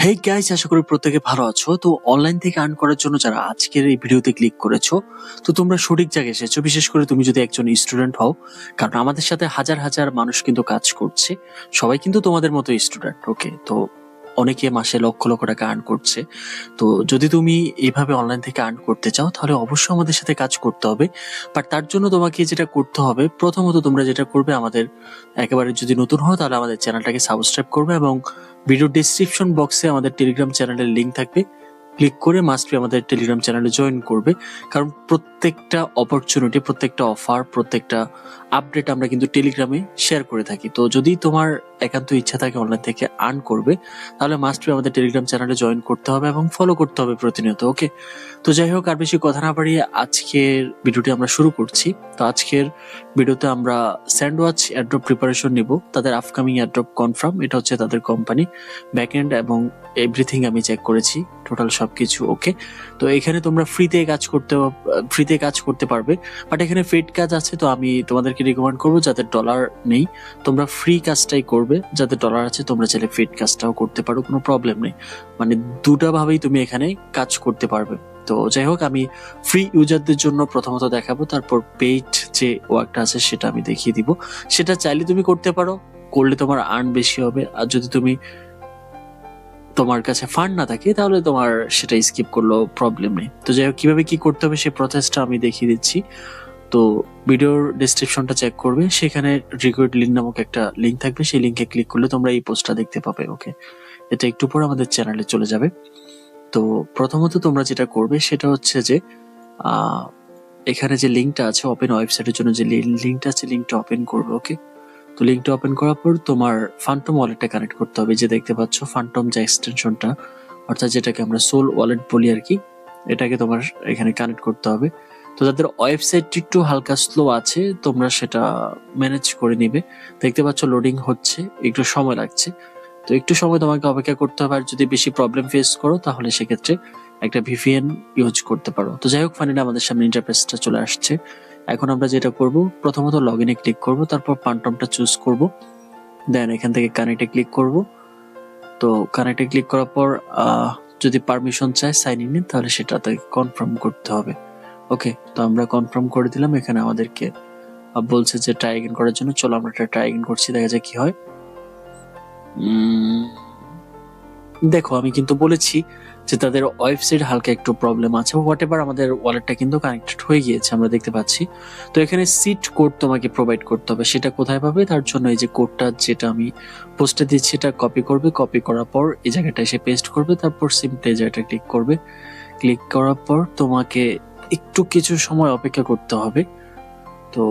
Hey guys, আশা করি প্রত্যেকে ভালো আছো। তো অনলাইন থেকে আর্ন করার জন্য যারা আজকের এই ভিডিওতে ক্লিক করেছো, তো তোমরা সঠিক জায়গায় এসেছো। বিশেষ করে তুমি যদি একজন স্টুডেন্ট হও, কারণ আমাদের সাথে হাজার হাজার মানুষ কিন্তু কাজ করছে, সবাই কিন্তু তোমাদের মতো স্টুডেন্ট। ওকে, তো অনেকে মাসে লক্ষ লক্ষ টাকা আর্ন করছে। তো যদি তুমি এইভাবে অনলাইন থেকে আর্ন করতে চাও, তাহলে অবশ্যই আমাদের সাথে কাজ করতে হবে। বাট তার জন্য তোমাকে যেটা করতে হবে, প্রথমত তোমরা যেটা করবে, আমাদের একেবারে যদি নতুন হও তাহলে আমাদের চ্যানেলটাকে সাবস্ক্রাইব করবে এবং ভিডিও ডেসক্রিপশন বক্সে আমাদের টেলিগ্রাম চ্যানেলের লিঙ্ক থাকবে, ক্লিক করে মাস্ট বি আমাদের টেলিগ্রাম চ্যানেলে জয়েন করবে। কারণ প্রত্যেকটা অপরচুনিটি, প্রত্যেকটা অফার, প্রত্যেকটা আপডেট আমরা কিন্তু টেলিগ্রামে শেয়ার করে থাকি। তো যদি তোমার একান্ত ইচ্ছা থাকে অনলাইন থেকে আর্ন করবে, তাহলে মাস্ট বি আমাদের টেলিগ্রাম চ্যানেলে জয়েন করতে হবে এবং ফলো করতে হবে প্রতিনিয়ত। ওকে, তো যাই হোক, আর বেশি কথা না বাড়িয়ে আজকের ভিডিওটি আমরা শুরু করছি। তো আজকের ভিডিওতে আমরা স্যান্ডওয়াচ এয়ারড্রপ প্রিপারেশন নিব। তাদের আপকামিং এয়ারড্রপ কনফার্ম, এটা হচ্ছে তাদের কোম্পানি, ব্যাকএন্ড এবং এভরিথিং আমি চেক করেছি, টোটাল সবকিছু ওকে। তো এখানে তোমরা ফ্রিতে কাজ করতে পারবে, বাট এখানে পেইড কাজ আছে। তো আমি তোমাদেরকে রিকমেন্ড করবো যাদের ডলার নেই, তোমরা ফ্রি কাজটাই করবে। যাদের ডলার আছে তোমরা চাইলে পেইড কাজটাও করতে পারো, কোনো প্রবলেম নেই। মানে দুটা ভাবেই তুমি এখানে কাজ করতে পারবে। তো যাই হোক, আমি ফ্রি ইউজারদের জন্য প্রথমত দেখাবো, তারপর পেইড যে ওয়ার্কটা আছে সেটা আমি দেখিয়ে দিব। সেটা চাইলে তুমি করতে পারো, করলে তোমার আর্ন বেশি হবে। আর যদি তোমার কাছে ফান্ড না থাকে, তাহলে তোমার সেটা স্কিপ করলেও প্রবলেম নেই। তো যাই হোক, কিভাবে কি করতে হবে সেই প্রসেসটা আমি দেখিয়ে দিচ্ছি। তো ভিডিওর ডেসক্রিপশনটা চেক করবে, সেখানে রিকোয়েড লিঙ্ক নামক একটা লিঙ্ক থাকবে, সেই লিঙ্কে ক্লিক করলে তোমরা এই পোস্টটা দেখতে পাবে। ওকে, এটা একটু পর আমাদের চ্যানেলে চলে যাবে। তো প্রথমত তোমরা যেটা করবে সেটা হচ্ছে যে এখানে যে লিঙ্কটা আছে ওপেন ওয়েবসাইটের জন্য, যে লিঙ্কটা আছে, লিঙ্কটা ওপেন করবে। ওকে, তো লিঙ্কটা ওপেন করার পর তোমার ফান্টম ওয়ালেটটা কানেক্ট করতে হবে। যে দেখতে পাচ্ছ ফান্টম যে এক্সটেনশনটা, অর্থাৎ যেটাকে আমরা সোল ওয়ালেট বলি আর কি, এটাকে তোমার এখানে কানেক্ট করতে হবে। তো তাদের ওয়েবসাইটটি একটু হালকা স্লো আছে, তোমরা সেটা ম্যানেজ করে নিবে। দেখতে পাচ্ছ লোডিং হচ্ছে, একটু সময় লাগছে। তো একটু সময় তোমাকে অপেক্ষা করতে হবে। আর যদি বেশি প্রবলেম ফেস করো, তাহলে সেক্ষেত্রে একটা ভিপিএন ইউজ করতে পারো। তো যাই হোক, ফাইনালি আমাদের সামনে ইন্টারফেসটা চলে আসছে। এখন আমরা যেটা করব, প্রথমত লগ ইনে ক্লিক করব, তারপর ফান্টমটা চুজ করব, দেন এখান থেকে কানেক্টে ক্লিক করব। তো কানেক্টে ক্লিক করার পর যদি পারমিশন চায় সাইন ইন, তাহলে সেটা তাকে কনফার্ম করতে হবে। ওকে, তো আমরা কনফার্ম করে দিলাম। এখানে আমাদেরকে বলছে যে ট্রাই এগেন করার জন্য। চলো আমরা ট্রাই এগেন করছি, দেখা যায় কি হয়। দেখো, আমি কিন্তু বলেছি যে তাদের ওয়েবসাইট হালকা একটু প্রবলেম আছে। হোয়াট এভার, আমাদের ওয়ালেটটা কিন্তু কানেক্টেড হয়ে গিয়েছে, আমরা দেখতে পাচ্ছি। তো এখানে সিট কোড তোমাকে প্রোভাইড করতে হবে। সেটা কোথায় পাবে, তার জন্য এই যে কোডটা যেটা আমি পোস্টে দিচ্ছি, এটা কপি করবে। কপি করার পর এই জায়গাটা এসে পেস্ট করবে, তারপর সিম্পলি এই জায়গাটা ক্লিক করবে। ক্লিক করার পর তোমাকে একটু কিছু সময় অপেক্ষা করতে হবে। তো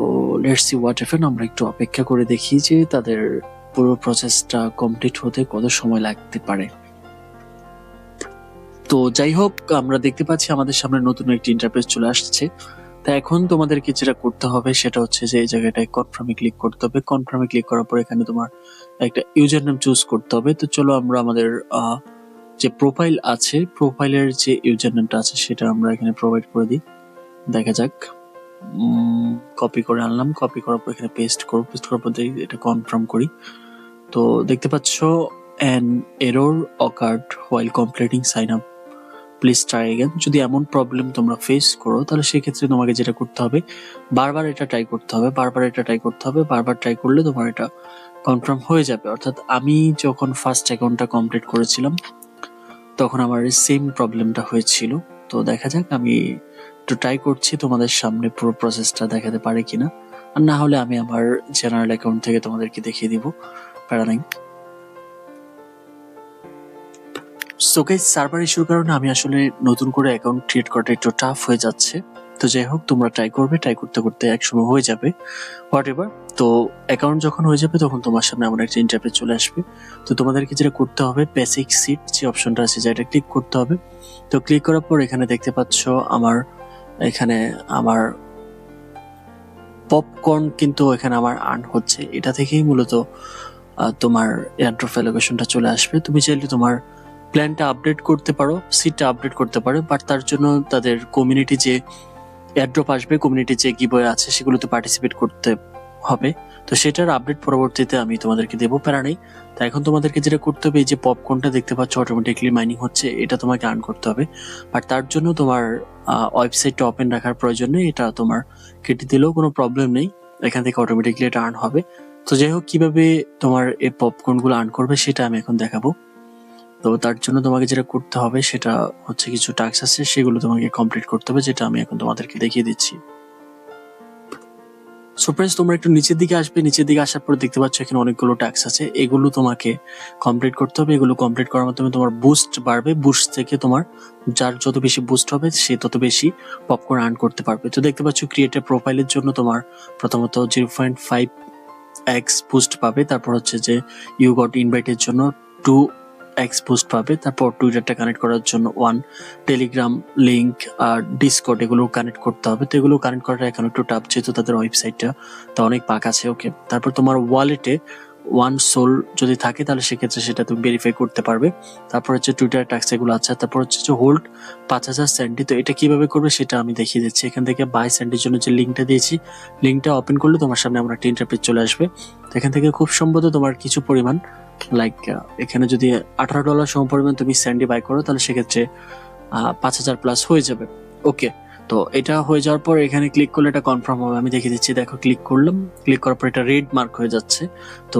লেটস সি হোয়াট হ্যাপেন, আমরা একটু অপেক্ষা করে দেখি যে তাদের পুরো প্রসেসটা কমপ্লিট হতে কত সময় লাগতে পারে। তো যাই হোক, আমরা দেখতে পাচ্ছি আমাদের সামনে নতুন একটি ইন্টারফেস চলে আসছে। তা এখন তোমাদেরকে যেটা করতে হবে সেটা হচ্ছে যে এই জায়গাটায় কনফার্মে ক্লিক করতে হবে। কনফার্মে ক্লিক করার পর এখানে তোমার একটা ইউজার নেম চুজ করতে হবে। তো চলো আমরা আমাদের যে প্রোফাইল আছে, প্রোফাইলের যে ইউজার নেমটা আছে সেটা আমরা এখানে প্রোভাইড করে দিই। দেখা যাক, কপি করে আনলাম। কপি করার পর এখানে পেস্ট করব। পেস্ট করার পর এটা কনফার্ম করি। তো দেখতে পাচ্ছ an error occurred while completing sign up, please try again. যদি এমন প্রবলেম তোমরা ফেস করো, তাহলে সেক্ষেত্রে তোমাকে যেটা করতে হবে, বারবার এটা ট্রাই করতে হবে। বারবার ট্রাই করলে তোমার এটা কনফার্ম হয়ে যাবে। অর্থাৎ আমি যখন ফার্স্ট অ্যাকাউন্টটা কমপ্লিট করেছিলাম, তখন আমার সেম প্রবলেমটা হয়েছিল। তো দেখা যাক, আমি একটু ট্রাই করছি তোমাদের সামনে পুরো প্রসেসটা দেখাতে পারে কিনা। আর না হলে আমি আমার জেনারেল অ্যাকাউন্ট থেকে তোমাদেরকে দেখিয়ে দিব, প্যারা নাই। সো গাইস, সার্ভার ইস্যুর কারণে আমি আসলে নতুন করে অ্যাকাউন্ট ক্রিয়েট করাটা একটু টাফ হয়ে যাচ্ছে। তো যাই হোক, তোমরা ট্রাই করবে, ট্রাই করতে করতে একসময় হয়ে যাবে হোয়াট এভার। তো অ্যাকাউন্ট যখন হয়ে যাবে, তখন তোমার সামনে এমন একটা ইন্টারফেস চলে আসবে। তো তোমাদেরকে যেটা করতে হবে, বেসিক সিট যে অপশনটা আছে, যেটা ক্লিক করতে হবে। তো ক্লিক করার পর এখানে দেখতে পাচ্ছ আমার পপকর্ন কিন্তু এখানে আমার আর্ন হচ্ছে। এটা থেকেই মূলত তোমার এয়ারড্রপ অ্যালোকেশনটা চলে আসবে। তুমি চাইলে তোমার প্ল্যানটা আপডেট করতে পারো, সিটটা আপডেট করতে পারো, বাট তার জন্য তাদের কমিউনিটি যে এয়ারড্রপ আসবে, কমিউনিটি যে গিভওয়ে আছে, সেগুলোতে পার্টিসিপেট করতে হবে। তো সেটার আপডেট পরবর্তীতে আমি তোমাদেরকে দেবো, প্যারা নেই। তো এখন তোমাদেরকে যেটা করতে হবে, এই যে পপকর্নটা দেখতে পাচ্ছ অটোমেটিকলি মাইনিং হচ্ছে, এটা তোমাকে আর্ন করতে হবে। বাট তার জন্য তোমার ওয়েবসাইটটা ওপেন রাখার প্রয়োজন নেই, এটা তোমার কেটে দিলেও কোনো প্রবলেম নেই, এখান থেকে অটোমেটিকলি এটা আর্ন হবে। তো যাই হোক, কিভাবে তোমার এই পপকর্নগুলো আর্ন করবে সেটা আমি এখন দেখাবো। তো তার জন্য তোমাকে যেটা করতে হবে সেটা হচ্ছে কিছু টাস্ক আছে, সেগুলো তোমাকে কমপ্লিট করতে হবে, যেটা আমি এখন তোমাদেরকে দেখিয়ে দিচ্ছি। সো ফ্রেন্ডস, তোমরা একটু নিচের দিকে আসবে, নিচের দিকে আসার পর দেখতে পাচ্ছ এখানে অনেকগুলো টাস্ক আছে, এগুলো তোমাকে কমপ্লিট করতে হবে। এগুলো কমপ্লিট করার মাধ্যমে তোমার বুস্ট বাড়বে, বুস্ট থেকে তোমার যার যত বেশি বুস্ট হবে সে তত বেশি পপকর্ন আর্ন করতে পারবে। তো দেখতে পাচ্ছ ক্রিয়েটর প্রোফাইলের জন্য তোমার প্রথমত 0.5x বুস্ট পাবে, তারপর হচ্ছে যে ইউ গট ইনভাইটের জন্য 2x বুস্ট পাবে, তারপর টুইটারটা কানেক্ট করার জন্য 1, টেলিগ্রাম লিঙ্ক আর ডিসকর্ড এগুলো কানেক্ট করতে হবে। তো এগুলো কানেক্ট করাটা এখন একটু টাফ, যেহেতু তাদের ওয়েবসাইটটা তো অনেক পাক আছে। ওকে, তারপর তোমার ওয়ালেটে 1 সোল যদি থাকে তাহলে সেক্ষেত্রে সেটা তুমি ভেরিফাই করতে পারবে। তারপর হচ্ছে টুইটার ট্যাক্স এগুলো আছে। তারপর হচ্ছে যে হোল্ড 5000 স্যান্ডি। তো এটা কিভাবে করবে সেটা আমি দেখিয়ে দিচ্ছি। এখান থেকে বাই স্যান্ডির জন্য যে লিঙ্কটা দিয়েছি, লিঙ্কটা ওপেন করলে তোমার সামনে আমরা একটা ইন্টারপেজ চলে আসবে। তো এখান থেকে খুব সম্ভবত তোমার কিছু পরিমাণ লাইক এখানে যদি $18 সম পরিমাণ তুমি স্যান্ডি বাই করো তাহলে সেক্ষেত্রে 5000 প্লাস হয়ে যাবে। ওকে, তো এটা হয়ে যাওয়ার পর এখানে ক্লিক করলে এটা কনফার্ম হবে। আমি দেখিয়ে দিচ্ছি, দেখো ক্লিক করলাম, ক্লিক করার পর এটা রেড মার্ক হয়ে যাচ্ছে। তো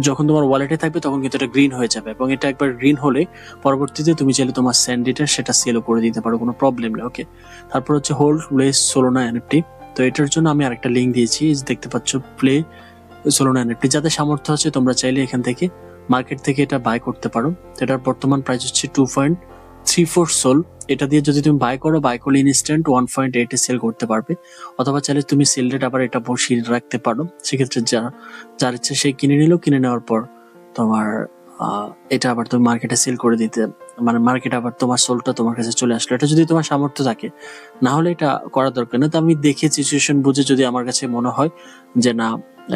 যখন তোমার ওয়ালেটে থাকবে তখন কিন্তু এটা গ্রিন হয়ে যাবে, এবং এটা একবার গ্রিন হলে পরবর্তীতে তুমি চাইলে তোমার স্যান্ডিটা সেটা সেলও করে দিতে পারো, কোনো প্রবলেম নেই। ওকে, তারপর হচ্ছে হোল্ড প্লে সোলোনা এনএফটি। তো এটার জন্য আমি আরেকটা লিঙ্ক দিয়েছি, দেখতে পাচ্ছ প্লে সোলোনা এনএফটি। যাদের সামর্থ্য আছে তোমরা চাইলে এখান থেকে মার্কেট থেকে এটা বাই করতে পারো। এটার বর্তমান প্রাইস হচ্ছে 2.34 সোল। এটা দিয়ে যদি তুমি বাই করলে ইনস্ট্যান্ট 1.8 এ সেল করতে পারবে, অথবা চাইলে তুমি সেল রেট আবার এটা বসিয়ে রাখতে পারো। সেক্ষেত্রে যার ইচ্ছে সে কিনে নিল, কিনে নেওয়ার পর তোমার এটা আবার তুমি মার্কেটে সেল করে দিতে, মানে মার্কেট আবার তোমার সোলটা তোমার কাছে চলে আসলো। এটা যদি তোমার সামর্থ্য থাকে, না হলে এটা করার দরকার না। তো আমি দেখে সিচুয়েশন বুঝে যদি আমার কাছে মনে হয় যে না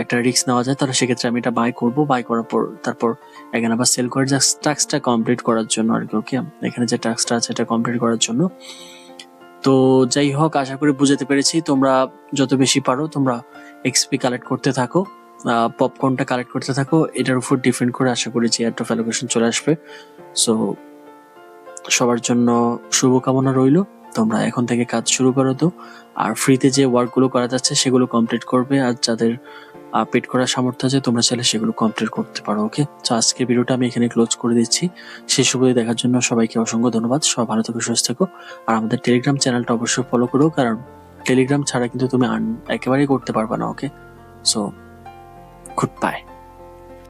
একটা রিস্ক নেওয়া যায়, তাহলে সেক্ষেত্রে আমি এটা বাই করবো। বাই করার পর তারপর এখানে আবার সেল করে জাস্ট টাস্কটা কমপ্লিট করার জন্য আর কি। ওকে, এখানে যে টাস্কটা আছে এটা কমপ্লিট করার জন্য। তো যাই হোক, আশা করি বুঝাতে পেরেছি। তোমরা যত বেশি পারো তোমরা এক্সপি কালেক্ট করতে থাকো, পপকর্নটা কালেক্ট করতে থাকো, এটার উপর ডিপেন্ড করে আশা করি যে এয়ারড্রপ অ্যালোকেশন চলে আসবে। সো সবার জন্য শুভকামনা রইল, তোমরা এখন থেকে কাজ শুরু করো। তো আর ফ্রিতে যে ওয়ার্কগুলো করা যাচ্ছে সেগুলো কমপ্লিট করবে, আর যাদের পেড করার সামর্থ্য আছে তোমরা চাইলে সেগুলো কমপ্লিট করতে পারো। ওকে, তো আজকের ভিডিওটা আমি এখানে ক্লোজ করে দিচ্ছি। শেষ অবধি দেখার জন্য সবাইকে অসংখ্য ধন্যবাদ। সবাই ভালো থেকো, সুস্থ থেকো, আর আমাদের টেলিগ্রাম চ্যানেলটা অবশ্যই ফলো করো, কারণ টেলিগ্রাম ছাড়া কিন্তু তুমি একেবারেই করতে পারবে না। ওকে, সো গুড বাই।